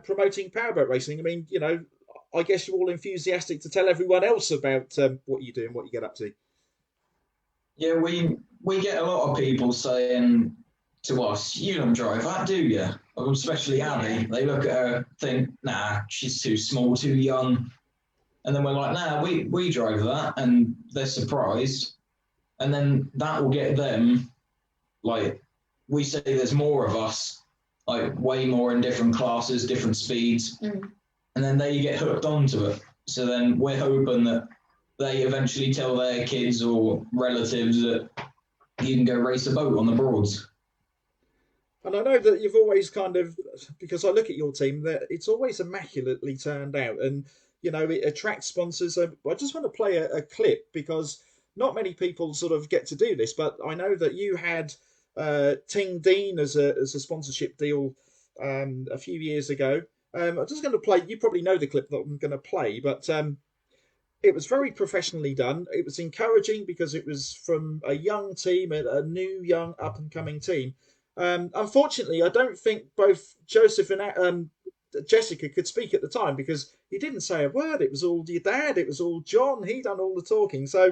promoting powerboat racing. I mean, I guess you're all enthusiastic to tell everyone else about what you do and what you get up to. Yeah, we get a lot of people saying to us, "You don't drive that, do you?" Especially Abby. They look at her, think, "Nah, she's too small, too young." And then we're like, "Nah, we drive that," and they're surprised. And then that will get them, like, we say there's more of us, like way more in different classes, different speeds, and then they get hooked onto it. So then we're hoping that they eventually tell their kids or relatives that you can go race a boat on the Broads. And I know that you've always kind of, because I look at your team, that it's always immaculately turned out, and it attracts sponsors. I just want to play a clip because not many people sort of get to do this, but I know that you had Ting Dean as a sponsorship deal a few years ago. I'm just going to play. You probably know the clip that I'm going to play, but it was very professionally done. It was encouraging because it was from a young team, a new, young, up-and-coming team. Unfortunately, I don't think both Joseph and Jessica could speak at the time because he didn't say a word. It was all your dad. It was all John. He done all the talking. So,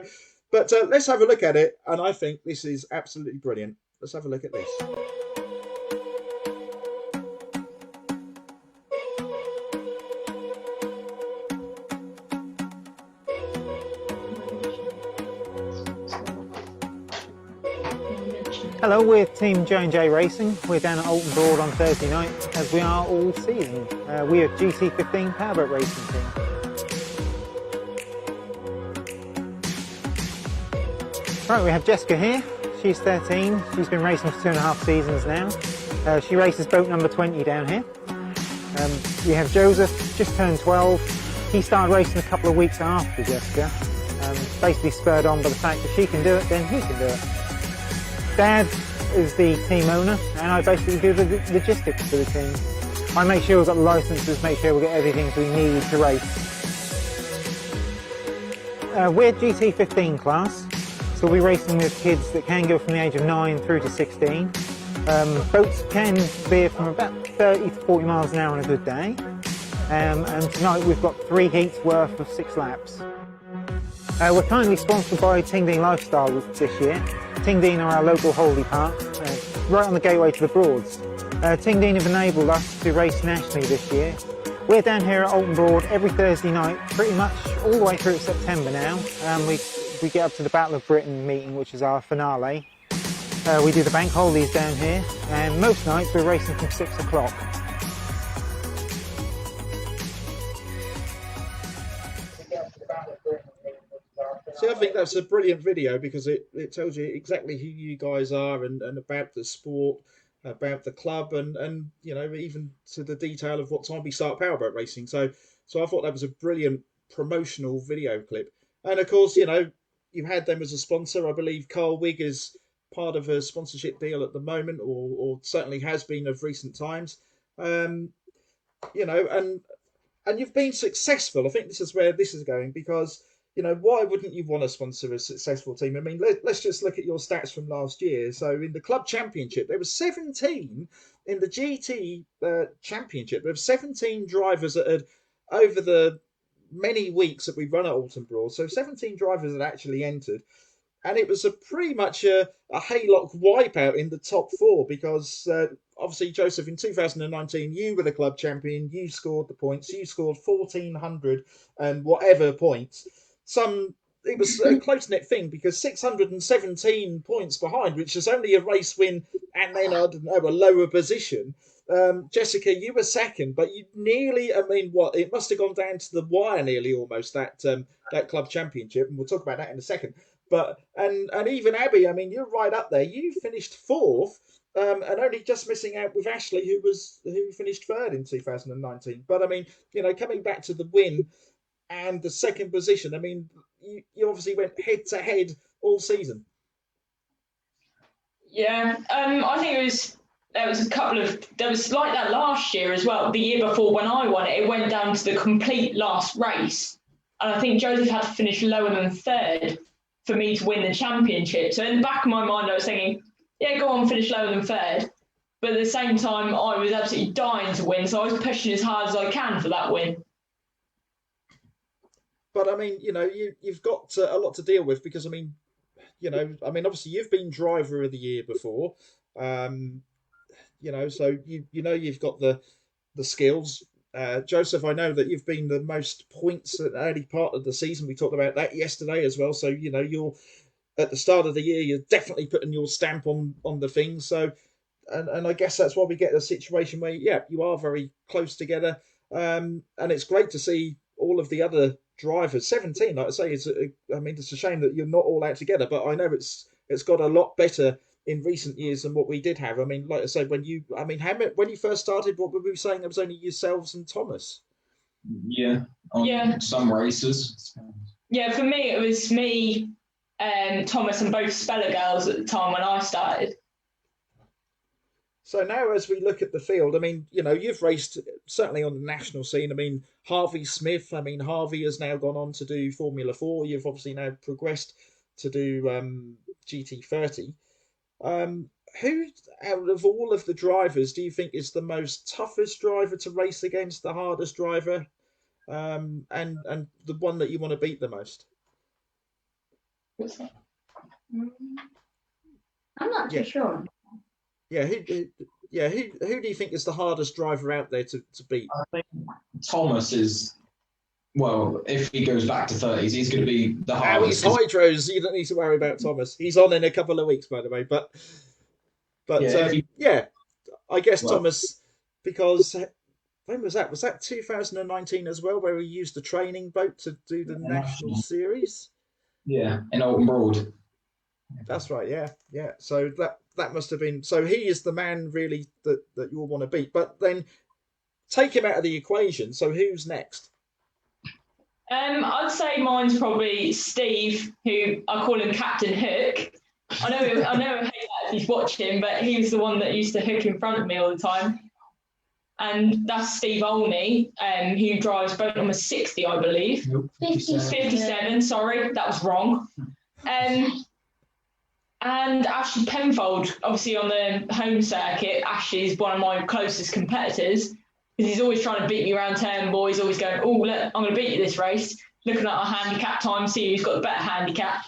but let's have a look at it. And I think this is absolutely brilliant. Let's have a look at this. Hello, we're Team J&J Racing. We're down at Alton Broad on Thursday night, as we are all season. We are GT15 powerboat racing team. Right, we have Jessica here. She's 13. She's been racing for 2.5 seasons now. She races boat number 20 down here. We have Joseph, just turned 12. He started racing a couple of weeks after Jessica. Basically spurred on by the fact that she can do it, then he can do it. Dad is the team owner, and I basically do the logistics for the team. I make sure we've got the licenses, make sure we get everything we need to race. We're GT15 class, so we'll be racing with kids that can go from the age of 9 through to 16. Boats can veer from about 30 to 40 miles an hour on a good day. And tonight we've got 3 heats worth of 6 laps. We're kindly sponsored by Ting Dean Lifestyle this year. Ting Dean are our local holiday park, right on the gateway to the Broads. Ting Dean have enabled us to race nationally this year. We're down here at Alton Broad every Thursday night, pretty much all the way through September now. We get up to the Battle of Britain meeting, which is our finale. We do the bank holidays down here, and most nights we're racing from 6 o'clock. See, I think that's a brilliant video because it tells you exactly who you guys are and about the sport, about the club, and even to the detail of what time we start powerboat racing. So I thought that was a brilliant promotional video clip. And of course, you've had them as a sponsor. I believe Carl Wigg is part of a sponsorship deal at the moment, or certainly has been of recent times. And you've been successful. I think this is where this is going because. Why wouldn't you want to sponsor a successful team? I mean, let's just look at your stats from last year. So in the club championship, there were 17 in the GT championship. There were 17 drivers that had, over the many weeks that we've run at Alton Broad, so 17 drivers had actually entered. And it was pretty much a Haylock wipeout in the top 4 because obviously, Joseph, in 2019, you were the club champion. You scored the points. You scored 1,400 and whatever points. It was a close-knit thing because 617 points behind, which is only a race win and then, I don't know, a lower position. Jessica, you were second, but you nearly, it must have gone down to the wire nearly almost, that club championship, and we'll talk about that in a second. But, and even Abby, you're right up there. You finished 4th, and only just missing out with Ashley, who finished 3rd in 2019. But, coming back to the win, and the second position. You obviously went head to head all season. Yeah, I think there was like that last year as well. The year before when I won it, it went down to the complete last race, and I think Joseph had to finish lower than 3rd for me to win the championship. So in the back of my mind, I was thinking, yeah, go on, finish lower than third. But at the same time, I was absolutely dying to win, so I was pushing as hard as I can for that win. But I mean, you've got a lot to deal with because I mean, obviously you've been driver of the year before, um, so you've got the skills. Joseph, I know that you've been the most points at the early part of the season. We talked about that yesterday as well. So you're at the start of the year, you're definitely putting your stamp on the things. So, and I guess that's why we get a situation where you are very close together, and it's great to see all of the other drivers. 17, like I say, it's a shame that you're not all out together, but I know it's got a lot better in recent years than what we did have. I mean, like I said, when you first started, what were we saying? It was only yourselves and Thomas. Yeah, on some races. Yeah, for me, it was me, Thomas, and both Speller girls at the time when I started. So now, as we look at the field, I mean, you've raced certainly on the national scene. I mean, Harvey Smith. I mean, Harvey has now gone on to do Formula 4. You've obviously now progressed to do GT30. Who out of all of the drivers do you think is the most toughest driver to race against, the hardest driver, and the one that you want to beat the most? I'm not too sure. Yeah, who do you think is the hardest driver out there to beat? I think Thomas is. Well, if he goes back to 30s, he's going to be the hardest. He's hydros. You don't need to worry about Thomas. He's on in a couple of weeks, by the way. But I guess Thomas, because when was that? Was that 2019 as well, where he used the training boat to do the national series? Yeah, in Alton Broad. That's right. Yeah. So that must have been. So he is the man really that you'll want to beat. But then take him out of the equation. So who's next? I'd say mine's probably Steve, who I call him Captain Hook. I know if he's watching, but he was the one that used to hook in front of me all the time. And that's Steve Olney, who drives boat number 60, I believe. Nope, 57, sorry, that was wrong. And Ashley Penfold, obviously on the home circuit, Ashley is one of my closest competitors. Because he's always trying to beat me around turn, boys, always going, oh, look, I'm going to beat you this race. Looking at our handicap time, see who's got the better handicap.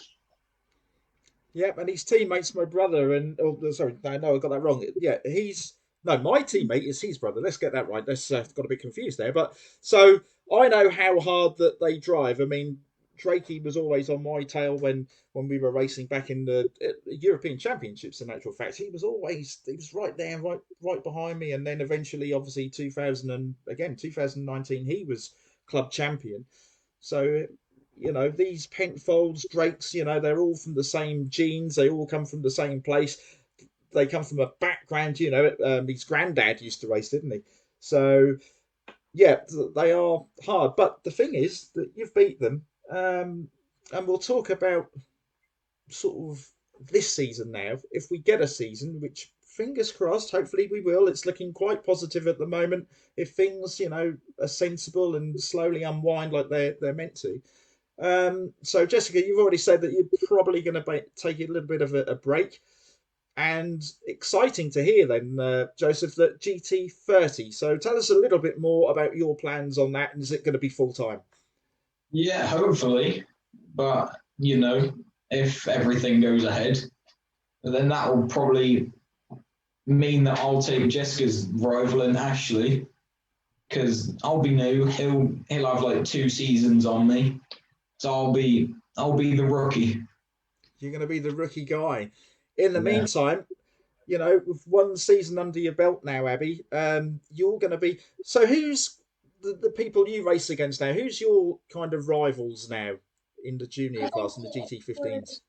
Yep, and his teammate's my brother, and sorry, no, I got that wrong. Yeah, my teammate is his brother. Let's get that right. Let's got a bit confused there. But so I know how hard that they drive. I mean, Drakey was always on my tail when we were racing back in the European Championships. In actual fact, he was right there, right behind me. And then eventually, obviously, 2019, he was club champion. So these Penfolds, Drakes, they're all from the same genes. They all come from the same place. They come from a background. His granddad used to race, didn't he? So yeah, they are hard. But the thing is that you've beat them. And we'll talk about sort of this season now. If we get a season, which fingers crossed, hopefully we will. It's looking quite positive at the moment. If things, are sensible and slowly unwind like they're meant to. So Jessica, you've already said that you're probably going to take a little bit of a break. And exciting to hear then, Joseph, that GT30. So tell us a little bit more about your plans on that. And is it going to be full time? Yeah, hopefully. But, if everything goes ahead, then that will probably mean that I'll take Jessica's rival and Ashley, because I'll be new. He'll have like 2 seasons on me. So I'll be the rookie. You're going to be the rookie guy. In the meantime, with 1 season under your belt now, Abby, you're going to be... So who's the people you race against now? Who's your kind of rivals now in the junior class, in the GT15s?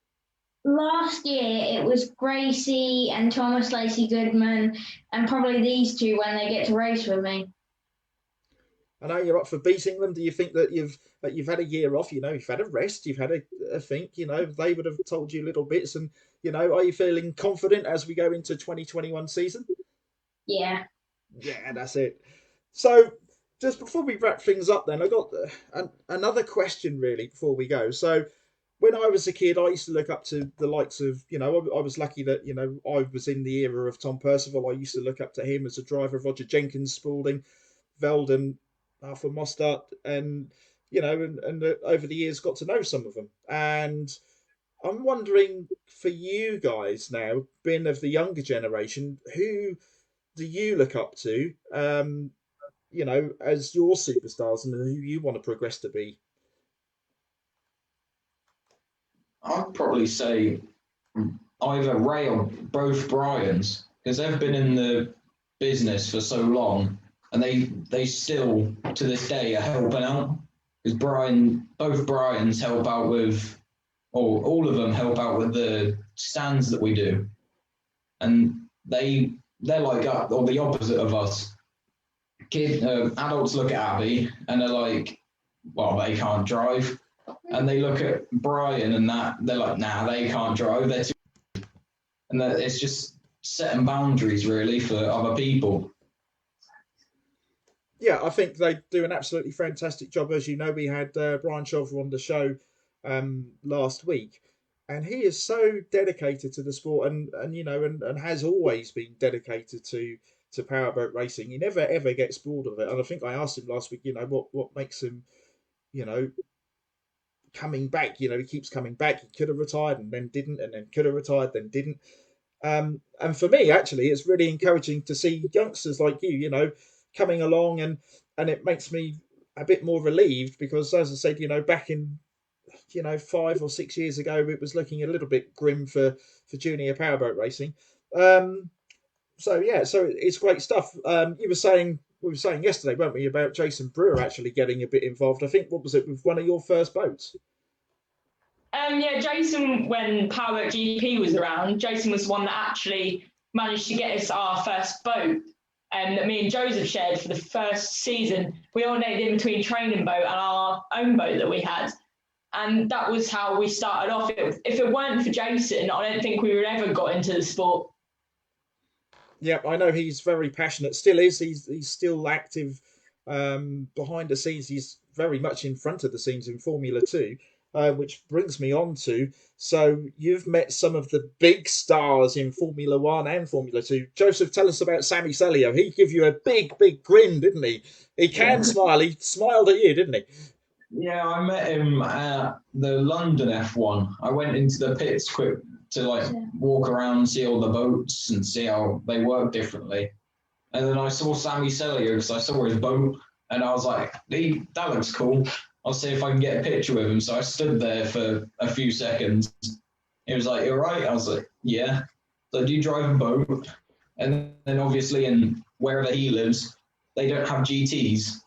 Last year, it was Gracie and Thomas Lacey Goodman, and probably these two when they get to race with me. I know you're up for beating them. Do you think that you've had a year off? You've had a rest. You've had a think. They would have told you little bits. And are you feeling confident as we go into 2021 season? Yeah. Yeah, that's it. So just before we wrap things up, then I got another question really before we go. So when I was a kid, I used to look up to the likes of, I was lucky that, I was in the era of Tom Percival. I used to look up to him as a driver, Roger Jenkins, Spalding, Veldon, Arthur Mostert, and, over the years got to know some of them. And I'm wondering for you guys now, being of the younger generation, who do you look up to, as your superstars and who you want to progress to be? I'd probably say either Ray or both Brians, because they've been in the business for so long, and they still to this day are helping out. Because both Brians help out with, or all of them help out with the stands that we do, and they're like or the opposite of us. Adults look at Abby and they're like, well, they can't drive. And they look at Brian and they're like, nah, they can't drive. They're too. And it's just setting boundaries really for other people. Yeah, I think they do an absolutely fantastic job. As you know, we had Brian Shover on the show last week, and he is so dedicated to the sport and has always been dedicated to powerboat racing. He never ever gets bored of it. And I think I asked him last week, what makes him, coming back. He keeps coming back. He could have retired and then didn't, and then could have retired then didn't. And for me, actually, it's really encouraging to see youngsters like you, coming along, and it makes me a bit more relieved because, as I said, back in 5 or 6 years ago, it was looking a little bit grim for junior powerboat racing. So it's great stuff. We were saying yesterday, weren't we, about Jason Brewer actually getting a bit involved? I think, what was it, with one of your first boats? Jason, when Powerboat GP was around, Jason was the one that actually managed to get us our first boat. That me and Joseph shared for the first season. We alternated in between training boat and our own boat that we had. And that was how we started off. If it weren't for Jason, I don't think we would ever got into the sport. Yeah, I know he's very passionate. Still is. He's still active behind the scenes. He's very much in front of the scenes in Formula 2, which brings me on to, so you've met some of the big stars in Formula 1 and Formula 2. Joseph, tell us about Sammy Celio. He gave you a big, big grin, didn't he? He can smile. He smiled at you, didn't he? Yeah, I met him at the London F1. I went into the pits quick to walk around, see all the boats and see how they work differently. And then I saw Sammy Celio because I saw his boat and I was like, that looks cool. I'll see if I can get a picture with him. So I stood there for a few seconds. He was like, "You're right." I was like, "Yeah." So, do you drive a boat? And then obviously in wherever he lives, they don't have GTs.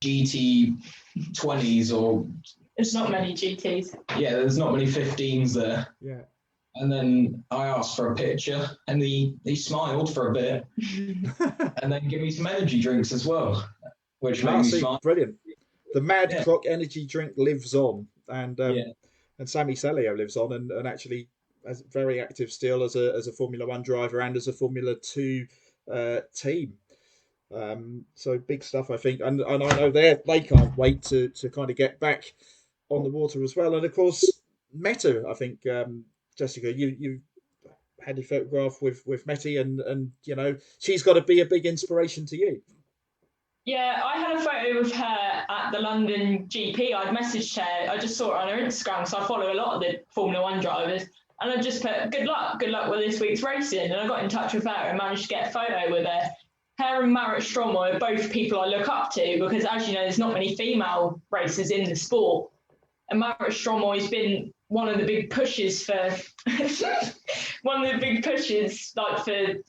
GT20s or... There's not many GTs. Yeah, there's not many 15s there. Yeah. And then I asked for a picture and he smiled for a bit and then gave me some energy drinks as well, which made me smile. Brilliant. The Mad Croc energy drink lives on, and Sammy Celio lives on, and actually is very active still as a Formula 1 driver and as a Formula 2 team. So big stuff, I think, and I know they can't wait to kind of get back on the water as well. And of course, Meta, I think, Jessica, you had a photograph with Metty, and she's got to be a big inspiration to you. Yeah, I had a photo of her at the London GP. I'd messaged her. I just saw it on her Instagram, so I follow a lot of the Formula 1 drivers. And I just put, good luck with this week's racing. And I got in touch with her and managed to get a photo with her. Her and Marit Stromoy are both people I look up to because, as you know, there's not many female racers in the sport. And Marit Stromoy's been one of the big pushes for for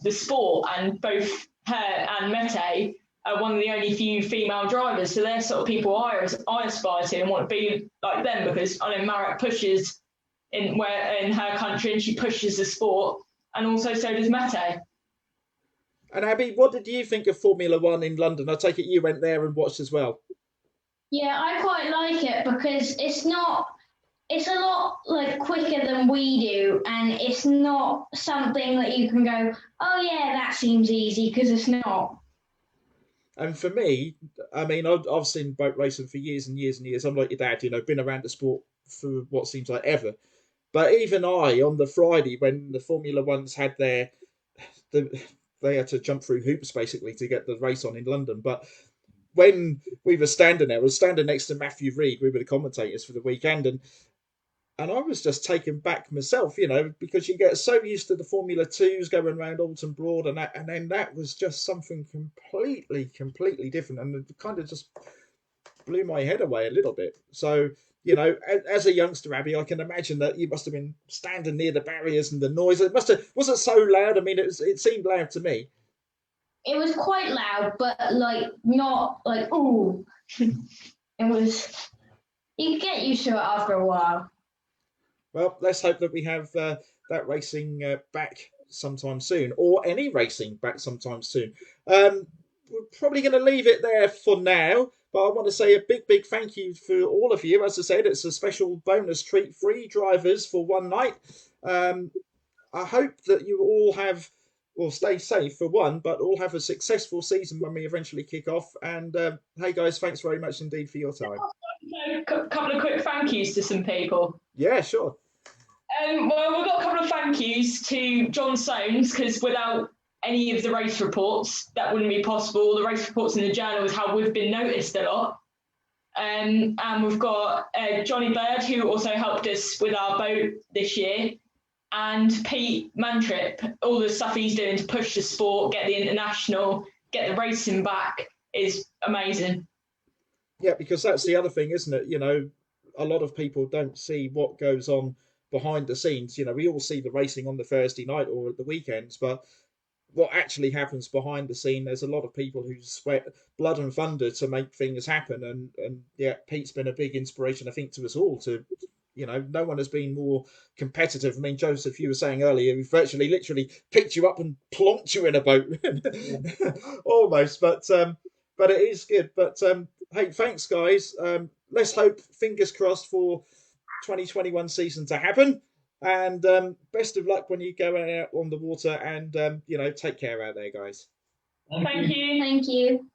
the sport, and both her and Mete are one of the only few female drivers. So they're sort of people I aspire to and want to be like them, because I know Marit pushes in her country and she pushes the sport, and also so does Mete. And Abby, what did you think of Formula 1 in London? I take it you went there and watched as well. Yeah, I quite like it because it's a lot quicker than we do, and it's not something that you can go, oh yeah, that seems easy, because it's not. And for me, I mean, I've seen boat racing for years and years and years. I'm like your dad, been around the sport for what seems like ever. But even on the Friday, when the Formula Ones had they had to jump through hoops basically to get the race on in London. But when we were standing there, I was standing next to Matthew Reed. We were the commentators for the weekend, and I was just taken back myself, because you get so used to the Formula Twos going around Alton Broad, and then that was just something completely different, and it kind of just blew my head away a little bit. So, as a youngster, Abby, I can imagine that you must have been standing near the barriers and the noise. Wasn't so loud. I mean, it seemed loud to me. It was quite loud, but not like ooh. It was. You get used to it after a while. Well, let's hope that we have that racing back sometime soon, or any racing back sometime soon. We're probably going to leave it there for now, but I want to say a big thank you for all of you. As I said, it's a special bonus treat, free drivers for one night. I hope that you all stay safe for one, but all have a successful season when we eventually kick off. And hey guys, thanks very much indeed for your time. A couple of quick thank yous to some people. Yeah, sure. Well, we've got a couple of thank yous to John Soames, because without any of the race reports, that wouldn't be possible. The race reports in the journal is how we've been noticed a lot. And we've got Johnny Bird, who also helped us with our boat this year, and Pete Mantripp. All the stuff he's doing to push the sport, get the international, get the racing back is amazing. Yeah, because that's the other thing, isn't it? A lot of people don't see what goes on behind the scenes. We all see the racing on the Thursday night or at the weekends, but what actually happens behind the scene, there's a lot of people who sweat blood and thunder to make things happen. And yeah, Pete's been a big inspiration, I think, to us all. To no one has been more competitive. I mean, Joseph, you were saying earlier, we virtually literally picked you up and plonked you in a boat. Almost, but it is good. But hey, thanks guys. Let's hope, fingers crossed, for 2021 season to happen. And best of luck when you go out on the water, and take care out there, guys. Thank you. Thank you.